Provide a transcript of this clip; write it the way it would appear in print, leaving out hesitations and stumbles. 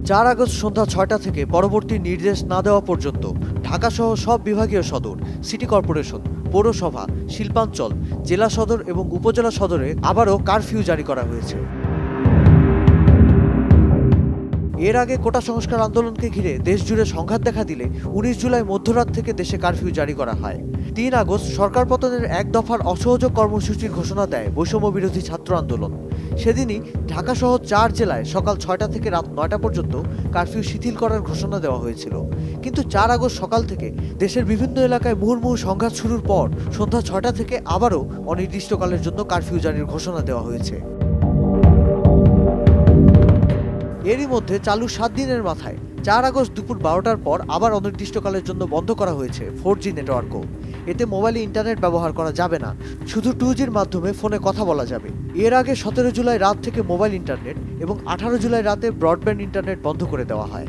4 August সন্ধ্যা 6টা থেকে পরবর্তী নির্দেশ না দেওয়া পর্যন্ত ঢাকাসহ সব বিভাগীয় সদর, সিটি কর্পোরেশন, পৌরসভা, শিল্পাঞ্চল, জেলা সদর এবং উপজেলা সদরে আবারও কারফিউ জারি করা হয়েছে। এর আগে কোটা সংস্কার আন্দোলনকে ঘিরে দেশজুড়ে সংঘাত দেখা দিলে 19 জুলাই মধ্যরাত থেকে দেশে কারফিউ জারি করা হয়। 3 আগস্ট সরকার পতনের এক দফার অসহযোগ কর্মসূচির ঘোষণা দেয় বৈষম্য বিরোধী ছাত্র আন্দোলন। সেদিনই ঢাকাসহ 4 জেলায় সকাল 6টা থেকে রাত 9টা পর্যন্ত কারফিউ শিথিল করার ঘোষণা দেওয়া হয়েছিল। কিন্তু 4 আগস্ট সকাল থেকে দেশের বিভিন্ন এলাকায় মুহুর্মুহু সংঘাত শুরুর পর সন্ধ্যা 6টা থেকে আবারও অনির্দিষ্টকালের জন্য কারফিউ জারির ঘোষণা দেওয়া হয়েছে। এরই মধ্যে চালু 7 দিনের মাথায় 4 আগস্ট দুপুর 12টার পর আবার অনির্দিষ্টকালের জন্য বন্ধ করা হয়েছে 4G নেটওয়ার্কও। এতে মোবাইলে ইন্টারনেট ব্যবহার করা যাবে না, শুধু 2Gর মাধ্যমে ফোনে কথা বলা যাবে। এর আগে 17 জুলাই রাত থেকে মোবাইল ইন্টারনেট এবং 18 জুলাই রাতে ব্রডব্যান্ড ইন্টারনেট বন্ধ করে দেওয়া হয়।